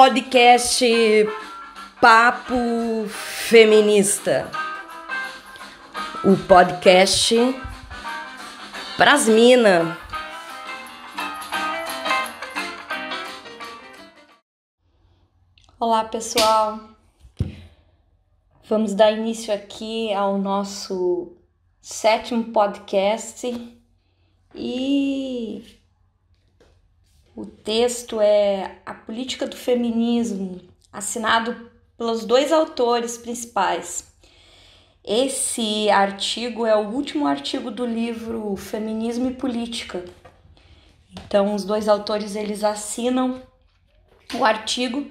Podcast Papo Feminista. O podcast pras mina. Olá, pessoal. Vamos dar início aqui ao nosso 7º podcast e o texto é A Política do Feminismo, assinado pelos 2 autores principais. Esse artigo é o último artigo do livro Feminismo e Política. Então, os 2 autores, eles assinam o artigo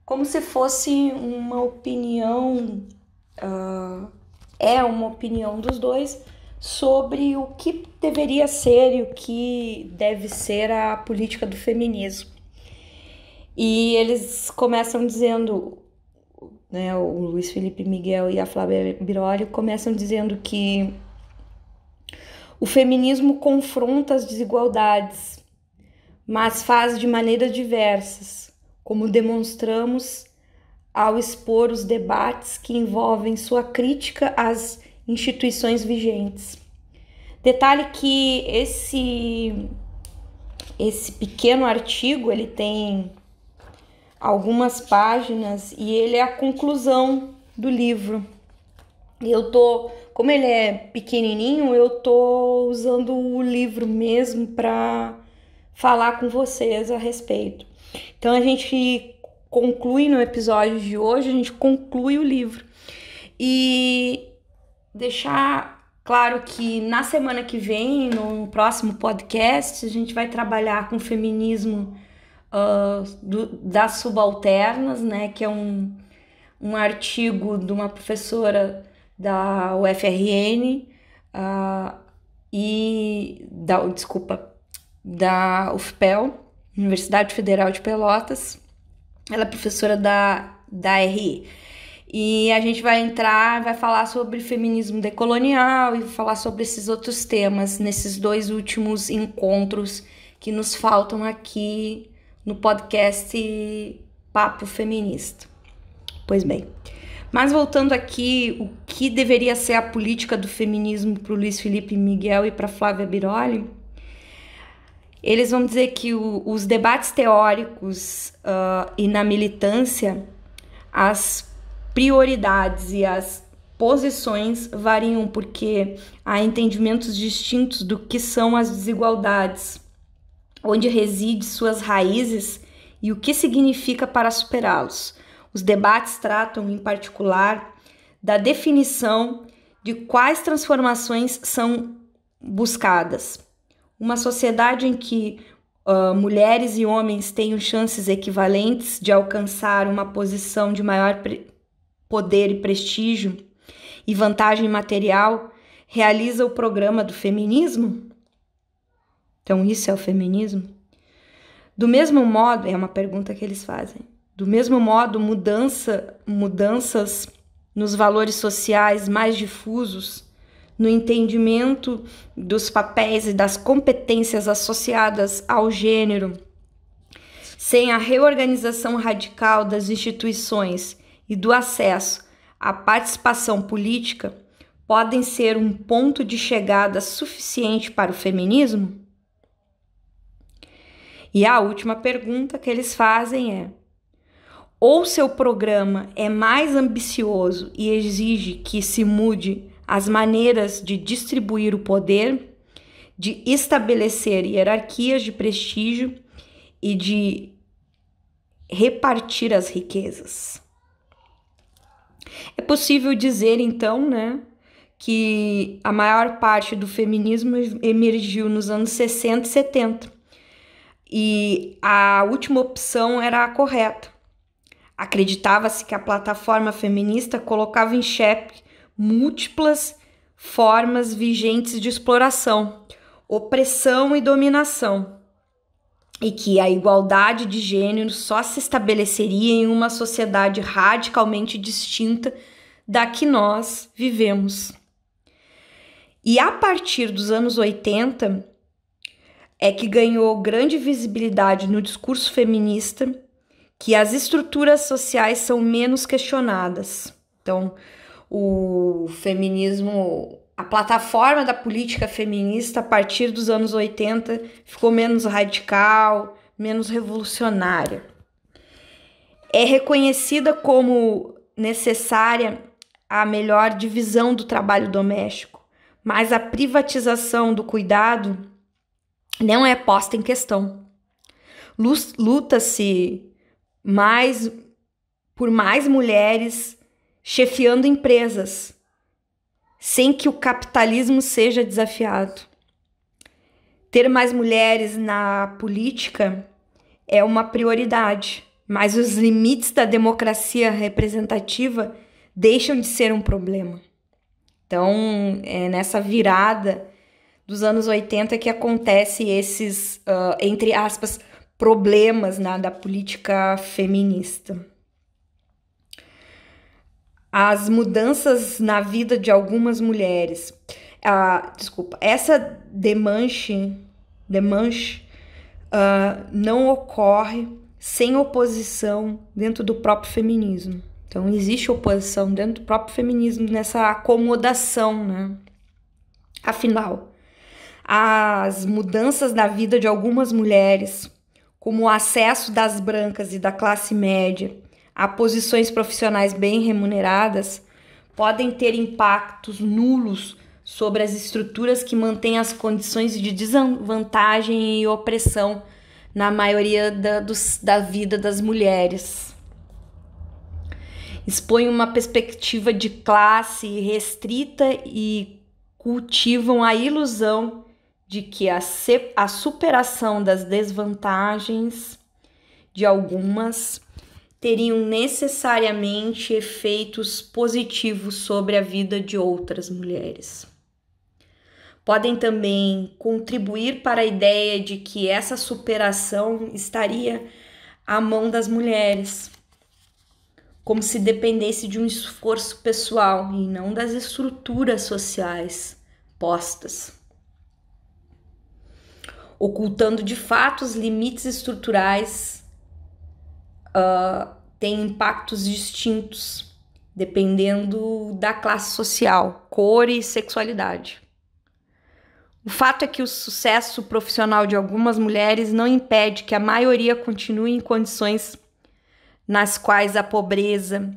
como se fosse uma opinião, uma opinião dos 2 sobre o que deveria ser e o que deve ser a política do feminismo. E eles começam dizendo, né, o Luiz Felipe Miguel e a Flávia Biroli começam dizendo que o feminismo confronta as desigualdades, mas faz de maneiras diversas, como demonstramos ao expor os debates que envolvem sua crítica às instituições vigentes. Detalhe que esse pequeno artigo, ele tem algumas páginas e ele é a conclusão do livro. E como ele é pequenininho, eu tô usando o livro mesmo para falar com vocês a respeito. Então a gente conclui no episódio de hoje, a gente conclui o livro. E deixar claro que na semana que vem, no próximo podcast, a gente vai trabalhar com o feminismo das subalternas, né, que é um artigo de uma professora da UFRN da UFPEL, Universidade Federal de Pelotas. Ela é professora da RI. E a gente vai falar sobre feminismo decolonial e falar sobre esses outros temas nesses 2 últimos encontros que nos faltam aqui no podcast Papo Feminista. Pois bem, mas voltando aqui, o que deveria ser a política do feminismo para o Luiz Felipe Miguel e para a Flávia Biroli, eles vão dizer que os debates teóricos e na militância, as prioridades e as posições variam porque há entendimentos distintos do que são as desigualdades, onde reside suas raízes e o que significa para superá-los. Os debates tratam, em particular, da definição de quais transformações são buscadas. Uma sociedade em que mulheres e homens tenham chances equivalentes de alcançar uma posição de maior poder e prestígio e vantagem material, realiza o programa do feminismo? Então, isso é o feminismo? Do mesmo modo, é uma pergunta que eles fazem, do mesmo modo, mudanças nos valores sociais mais difusos, no entendimento dos papéis e das competências associadas ao gênero, sem a reorganização radical das instituições e do acesso à participação política, podem ser um ponto de chegada suficiente para o feminismo? E a última pergunta que eles fazem é: ou seu programa é mais ambicioso e exige que se mude as maneiras de distribuir o poder, de estabelecer hierarquias de prestígio e de repartir as riquezas. É possível dizer, então, né, que a maior parte do feminismo emergiu nos anos 60 e 70. E a última opção era a correta. Acreditava-se que a plataforma feminista colocava em xeque múltiplas formas vigentes de exploração, opressão e dominação, e que a igualdade de gênero só se estabeleceria em uma sociedade radicalmente distinta da que nós vivemos. E a partir dos anos 80 é que ganhou grande visibilidade no discurso feminista que as estruturas sociais são menos questionadas. Então, o feminismo, a plataforma da política feminista a partir dos anos 80 ficou menos radical, menos revolucionária. É reconhecida como necessária a melhor divisão do trabalho doméstico, mas a privatização do cuidado não é posta em questão. Luta-se por mais mulheres chefiando empresas, sem que o capitalismo seja desafiado. Ter mais mulheres na política é uma prioridade, mas os limites da democracia representativa deixam de ser um problema. Então, é nessa virada dos anos 80 que acontece esses, entre aspas, problemas da política feminista. As mudanças na vida de algumas mulheres. Essa demanche não ocorre sem oposição dentro do próprio feminismo. Então, existe oposição dentro do próprio feminismo nessa acomodação, né? Afinal, as mudanças na vida de algumas mulheres, como o acesso das brancas e da classe média a posições profissionais bem remuneradas, podem ter impactos nulos sobre as estruturas que mantêm as condições de desvantagem e opressão na maioria da vida das mulheres. Expõem uma perspectiva de classe restrita e cultivam a ilusão de que a superação das desvantagens de algumas teriam necessariamente efeitos positivos sobre a vida de outras mulheres. Podem também contribuir para a ideia de que essa superação estaria à mão das mulheres, como se dependesse de um esforço pessoal e não das estruturas sociais postas, ocultando de fato os limites estruturais. Tem impactos distintos dependendo da classe social, cor e sexualidade. O fato é que o sucesso profissional de algumas mulheres não impede que a maioria continue em condições nas quais a pobreza,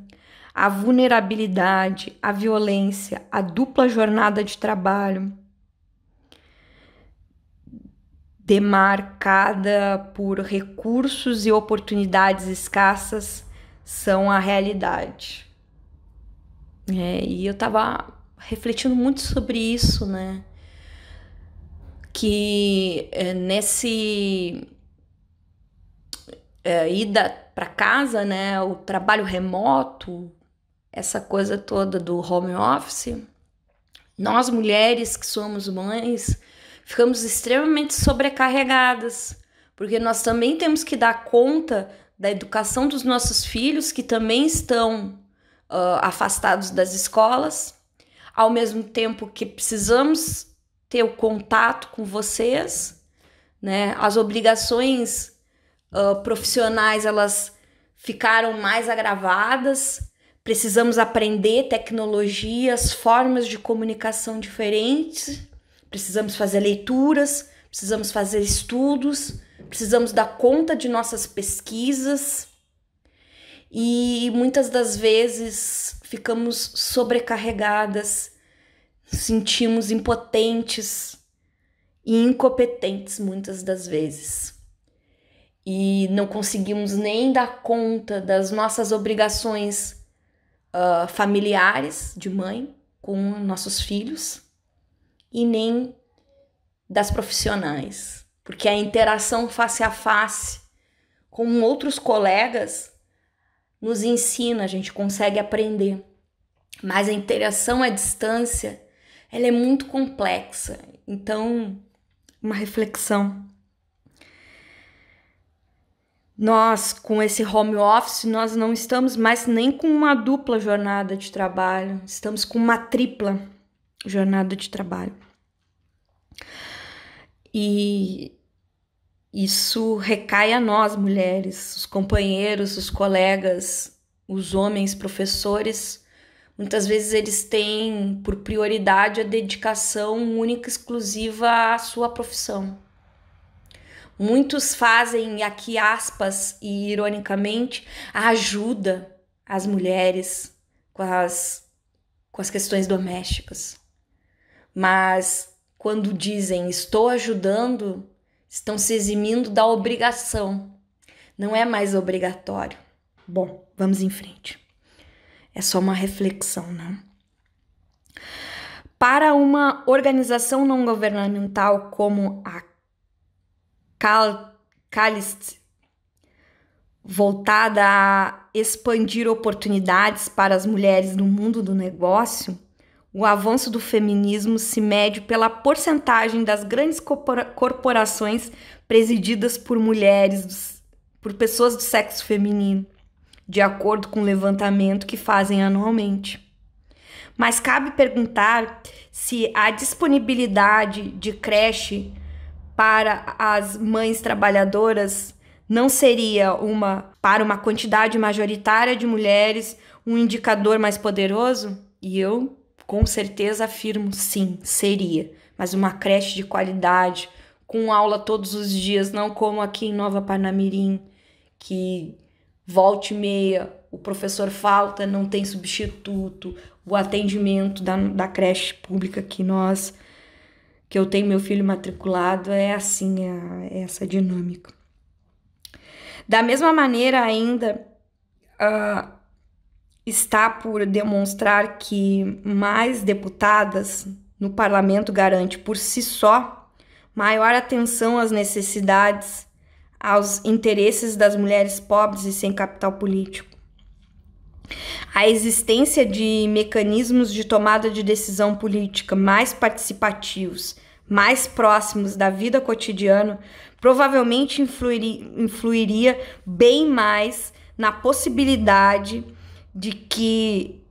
a vulnerabilidade, a violência, a dupla jornada de trabalho, demarcada por recursos e oportunidades escassas, são a realidade. E eu tava refletindo muito sobre isso, né? Que ida para casa, né? O trabalho remoto, essa coisa toda do home office, nós mulheres que somos mães ficamos extremamente sobrecarregadas, porque nós também temos que dar conta da educação dos nossos filhos, que também estão afastados das escolas, ao mesmo tempo que precisamos ter o contato com vocês, né? As obrigações profissionais, elas ficaram mais agravadas, precisamos aprender tecnologias, formas de comunicação diferentes, precisamos fazer leituras, precisamos fazer estudos, precisamos dar conta de nossas pesquisas e muitas das vezes ficamos sobrecarregadas, sentimos impotentes e incompetentes muitas das vezes. E não conseguimos nem dar conta das nossas obrigações familiares de mãe com nossos filhos e nem das profissionais, porque a interação face a face com outros colegas nos ensina, a gente consegue aprender, mas a interação à distância, ela é muito complexa. Então, uma reflexão. Nós, com esse home office, nós não estamos mais nem com uma dupla jornada de trabalho, estamos com uma tripla jornada de trabalho. E Isso recai a nós, mulheres, os companheiros, os colegas, os homens, professores. Muitas vezes eles têm por prioridade a dedicação única e exclusiva à sua profissão. Muitos fazem, aqui aspas e ironicamente, a ajuda às mulheres com as questões domésticas. Mas quando dizem estou ajudando, estão se eximindo da obrigação. Não é mais obrigatório. Bom, vamos em frente. É só uma reflexão, né? Para uma organização não governamental como a Calist, voltada a expandir oportunidades para as mulheres no mundo do negócio, o avanço do feminismo se mede pela porcentagem das grandes corporações presididas por mulheres, por pessoas do sexo feminino, de acordo com o levantamento que fazem anualmente. Mas cabe perguntar se a disponibilidade de creche para as mães trabalhadoras não seria para uma quantidade majoritária de mulheres, um indicador mais poderoso? E eu, com certeza, afirmo sim, seria. Mas uma creche de qualidade, com aula todos os dias, não como aqui em Nova Parnamirim, que volta e meia o professor falta, não tem substituto, o atendimento da creche pública que eu tenho meu filho matriculado, é assim, é essa dinâmica. Da mesma maneira, ainda está por demonstrar que mais deputadas no parlamento garante por si só maior atenção às necessidades, aos interesses das mulheres pobres e sem capital político. A existência de mecanismos de tomada de decisão política mais participativos, mais próximos da vida cotidiana, provavelmente influiria bem mais na possibilidade de que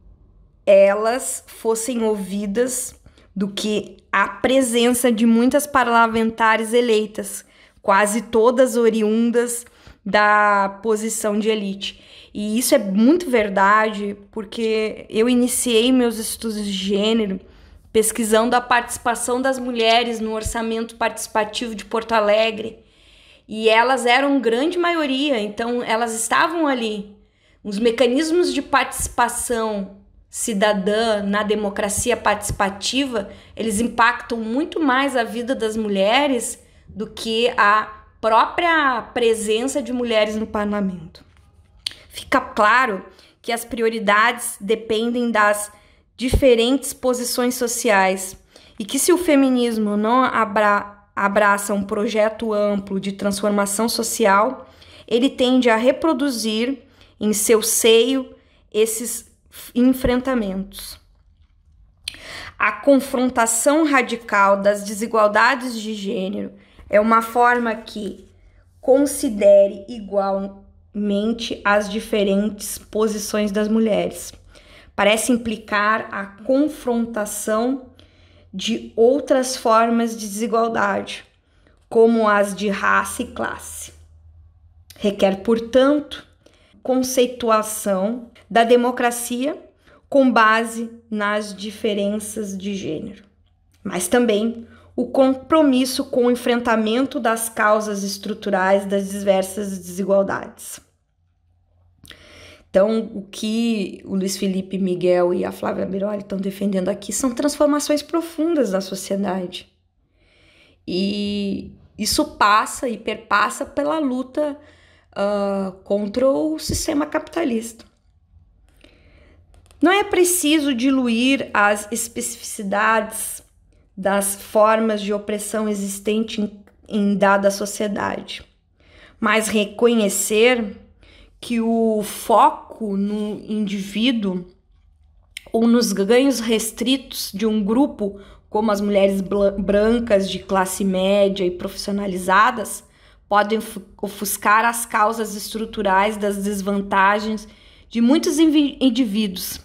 elas fossem ouvidas do que a presença de muitas parlamentares eleitas, quase todas oriundas da posição de elite. E isso é muito verdade, porque eu iniciei meus estudos de gênero pesquisando a participação das mulheres no orçamento participativo de Porto Alegre, e elas eram grande maioria, então elas estavam ali. Os mecanismos de participação cidadã na democracia participativa, eles impactam muito mais a vida das mulheres do que a própria presença de mulheres no parlamento. Fica claro que as prioridades dependem das diferentes posições sociais e que se o feminismo não abraça um projeto amplo de transformação social, ele tende a reproduzir em seu seio esses enfrentamentos. A confrontação radical das desigualdades de gênero é uma forma que considere igualmente as diferentes posições das mulheres. Parece implicar a confrontação de outras formas de desigualdade, como as de raça e classe. Requer, portanto, conceituação da democracia com base nas diferenças de gênero, mas também o compromisso com o enfrentamento das causas estruturais das diversas desigualdades. Então, o que o Luiz Felipe Miguel e a Flávia Biroli estão defendendo aqui são transformações profundas da sociedade. E isso passa e perpassa pela luta contra o sistema capitalista. Não é preciso diluir as especificidades das formas de opressão existente em dada sociedade, mas reconhecer que o foco no indivíduo ou nos ganhos restritos de um grupo, como as mulheres brancas de classe média e profissionalizadas, podem ofuscar as causas estruturais das desvantagens de muitos indivíduos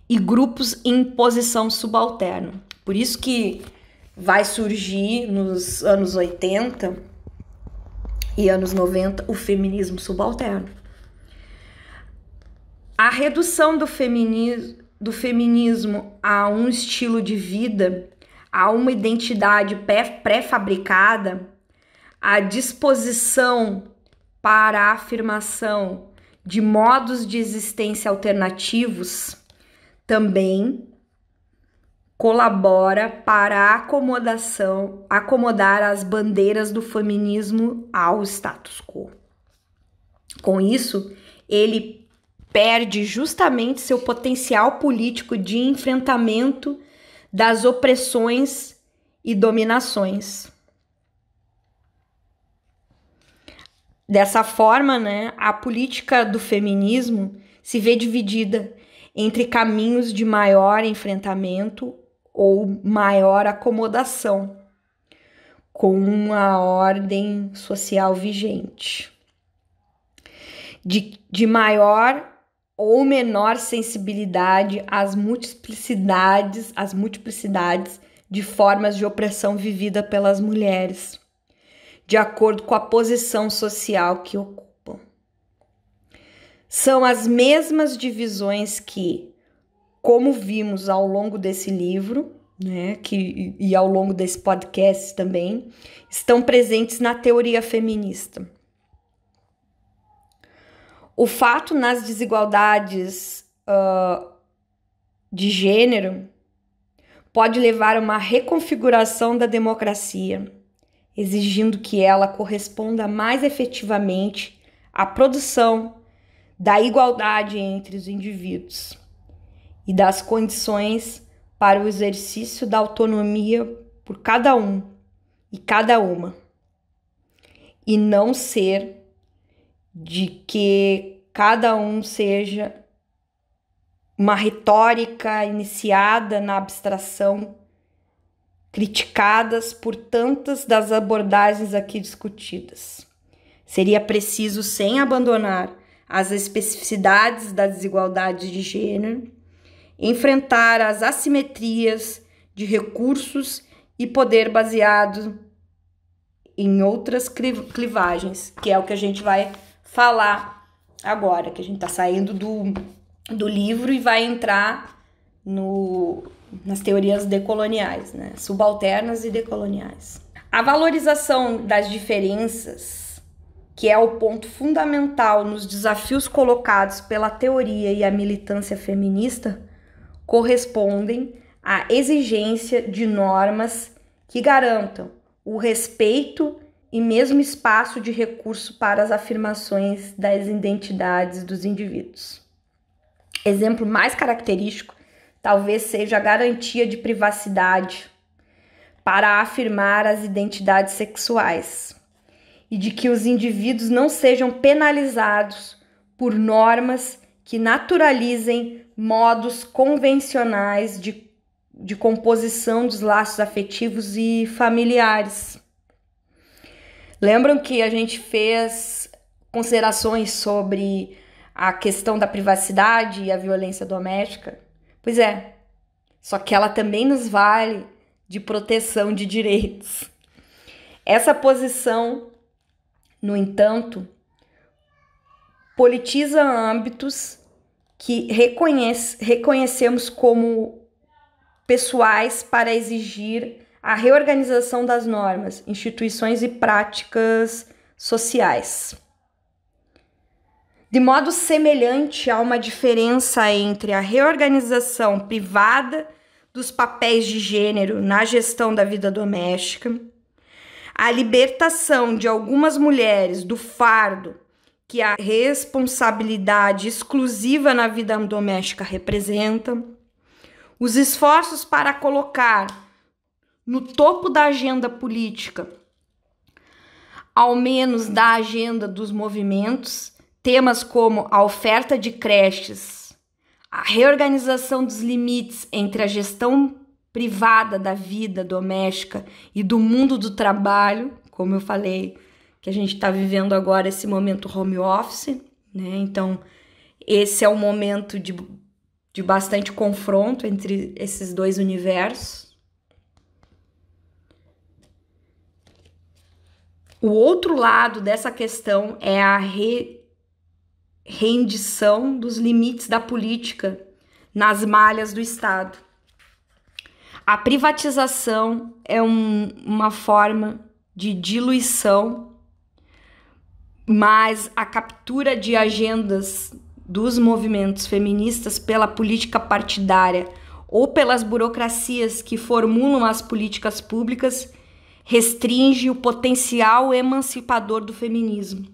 e grupos em posição subalterna. Por isso que vai surgir nos anos 80 e anos 90, o feminismo subalterno. A redução do feminismo a um estilo de vida, a uma identidade pré-fabricada, a disposição para a afirmação de modos de existência alternativos, também colabora para acomodar as bandeiras do feminismo ao status quo. Com isso, ele perde justamente seu potencial político de enfrentamento das opressões e dominações. Dessa forma, né, a política do feminismo se vê dividida entre caminhos de maior enfrentamento ou maior acomodação com a ordem social vigente, de maior ou menor sensibilidade às multiplicidades de formas de opressão vivida pelas mulheres, de acordo com a posição social que ocupam. São as mesmas divisões que, como vimos ao longo desse livro, né, e ao longo desse podcast também, estão presentes na teoria feminista. O fato nas desigualdades de gênero pode levar a uma reconfiguração da democracia, exigindo que ela corresponda mais efetivamente à produção da igualdade entre os indivíduos e das condições para o exercício da autonomia por cada um e cada uma, e não ser de que cada um seja uma retórica iniciada na abstração, criticadas por tantas das abordagens aqui discutidas. Seria preciso, sem abandonar as especificidades das desigualdades de gênero, enfrentar as assimetrias de recursos e poder baseado em outras clivagens, que é o que a gente vai falar agora, que a gente está saindo do livro e vai entrar nas teorias decoloniais, né? Subalternas e decoloniais. A valorização das diferenças, que é o ponto fundamental nos desafios colocados pela teoria e a militância feminista, correspondem à exigência de normas que garantam o respeito e mesmo espaço de recurso para as afirmações das identidades dos indivíduos. Exemplo mais característico talvez seja a garantia de privacidade para afirmar as identidades sexuais e de que os indivíduos não sejam penalizados por normas que naturalizem modos convencionais de composição dos laços afetivos e familiares. Lembram que a gente fez considerações sobre a questão da privacidade e a violência doméstica? Pois é, só que ela também nos vale de proteção de direitos. Essa posição, no entanto, politiza âmbitos que reconhecemos como pessoais para exigir a reorganização das normas, instituições e práticas sociais. De modo semelhante a uma diferença entre a reorganização privada dos papéis de gênero na gestão da vida doméstica, a libertação de algumas mulheres do fardo que a responsabilidade exclusiva na vida doméstica representa, os esforços para colocar no topo da agenda política, ao menos da agenda dos movimentos, temas como a oferta de creches, a reorganização dos limites entre a gestão privada da vida doméstica e do mundo do trabalho, como eu falei, que a gente está vivendo agora esse momento home office, né? Então, esse é um momento de bastante confronto entre esses dois universos. O outro lado dessa questão é a rendição dos limites da política nas malhas do Estado. A privatização é uma forma de diluição, mas a captura de agendas dos movimentos feministas pela política partidária ou pelas burocracias que formulam as políticas públicas restringe o potencial emancipador do feminismo,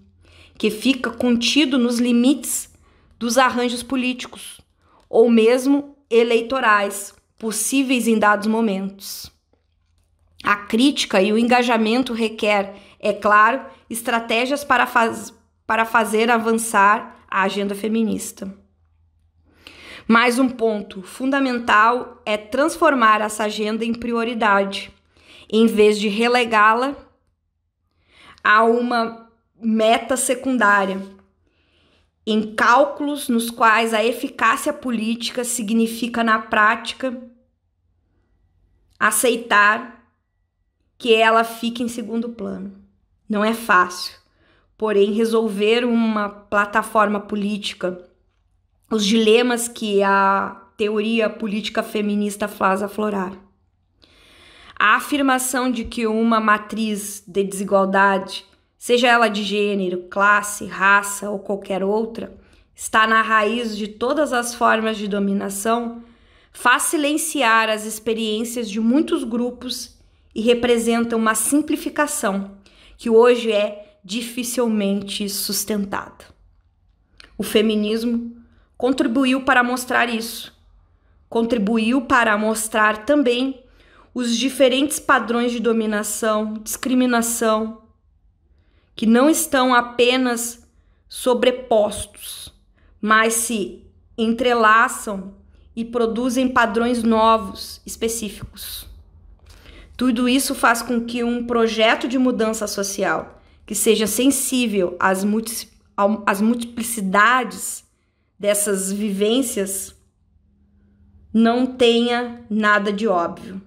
que fica contido nos limites dos arranjos políticos ou mesmo eleitorais possíveis em dados momentos. A crítica e o engajamento requer, é claro, estratégias para fazer avançar a agenda feminista. Mas um ponto fundamental é transformar essa agenda em prioridade, em vez de relegá-la a uma meta secundária, em cálculos nos quais a eficácia política significa, na prática, aceitar que ela fique em segundo plano. Não é fácil, porém, resolver uma plataforma política, os dilemas que a teoria política feminista faz aflorar. A afirmação de que uma matriz de desigualdade, seja ela de gênero, classe, raça ou qualquer outra, está na raiz de todas as formas de dominação, faz silenciar as experiências de muitos grupos e representa uma simplificação que hoje é dificilmente sustentada. O feminismo contribuiu para mostrar isso, contribuiu para mostrar também os diferentes padrões de dominação, discriminação, que não estão apenas sobrepostos, mas se entrelaçam e produzem padrões novos, específicos. Tudo isso faz com que um projeto de mudança social que seja sensível às multiplicidades dessas vivências não tenha nada de óbvio.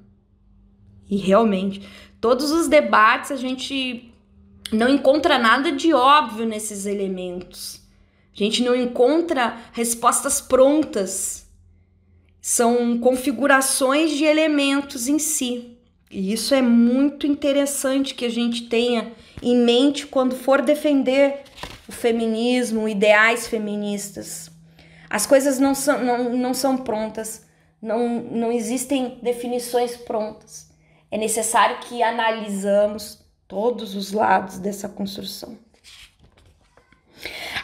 E realmente, todos os debates a gente não encontra nada de óbvio nesses elementos. A gente não encontra respostas prontas. São configurações de elementos em si. E isso é muito interessante que a gente tenha em mente quando for defender o feminismo, ideais feministas. As coisas não são prontas, não existem definições prontas. É necessário que analisamos todos os lados dessa construção.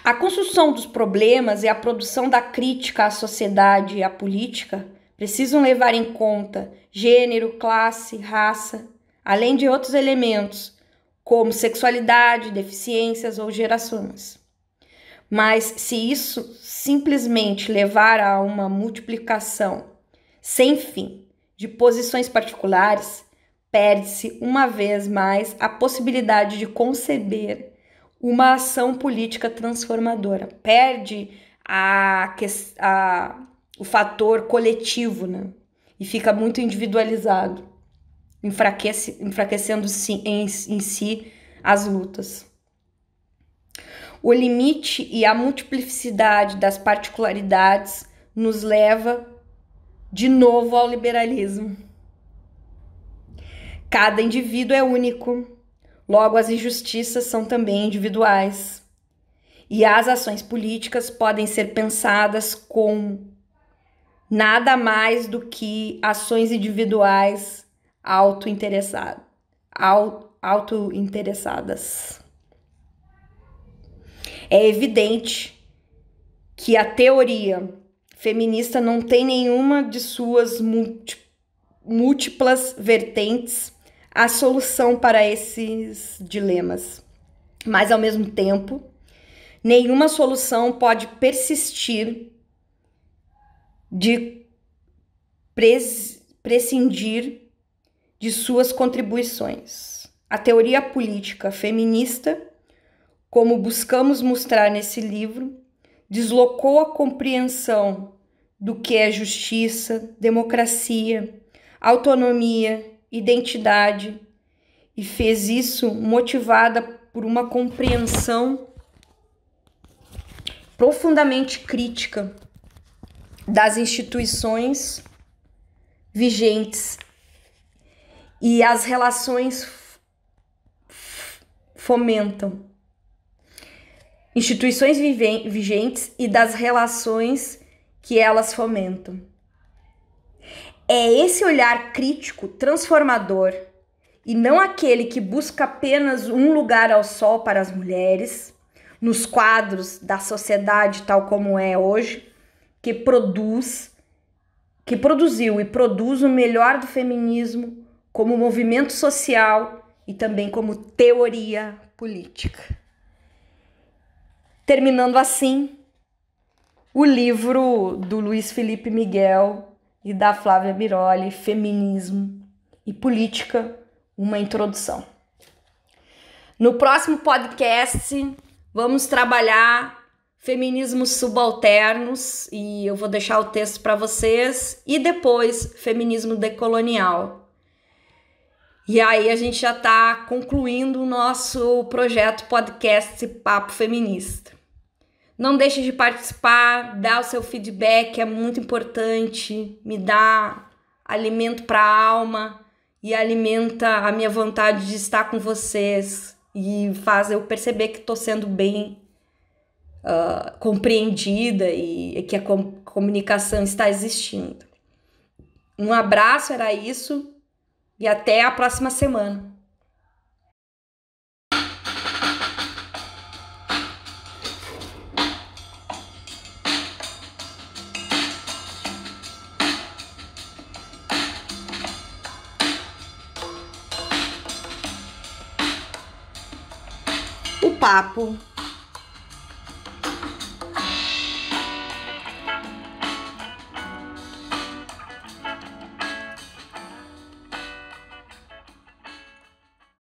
A construção dos problemas e a produção da crítica à sociedade e à política precisam levar em conta gênero, classe, raça, além de outros elementos, como sexualidade, deficiências ou gerações. Mas se isso simplesmente levar a uma multiplicação sem fim de posições particulares, perde-se uma vez mais a possibilidade de conceber uma ação política transformadora. Perde o fator coletivo, né? E fica muito individualizado, enfraquecendo em si as lutas. O limite e a multiplicidade das particularidades nos leva de novo ao liberalismo. Cada indivíduo é único, logo as injustiças são também individuais. E as ações políticas podem ser pensadas como nada mais do que ações individuais autointeressadas. É evidente que a teoria feminista não tem nenhuma de suas múltiplas vertentes a solução para esses dilemas. Mas, ao mesmo tempo, nenhuma solução pode persistir de prescindir de suas contribuições. A teoria política feminista, como buscamos mostrar nesse livro, deslocou a compreensão do que é justiça, democracia, autonomia, identidade e fez isso motivada por uma compreensão profundamente crítica das instituições vigentes e as relações fomentam. Instituições vigentes e das relações que elas fomentam. É esse olhar crítico, transformador, e não aquele que busca apenas um lugar ao sol para as mulheres, nos quadros da sociedade tal como é hoje, que produziu e produz o melhor do feminismo como movimento social e também como teoria política. Terminando assim o livro do Luiz Felipe Miguel e da Flávia Biroli, Feminismo e Política, uma introdução. No próximo podcast, vamos trabalhar feminismos subalternos, e eu vou deixar o texto para vocês, e depois feminismo decolonial. E aí a gente já está concluindo o nosso projeto podcast Papo Feminista. Não deixe de participar, dá o seu feedback, é muito importante, me dá alimento para a alma e alimenta a minha vontade de estar com vocês e faz eu perceber que estou sendo bem compreendida e que a comunicação está existindo. Um abraço, era isso, e até a próxima semana. O papo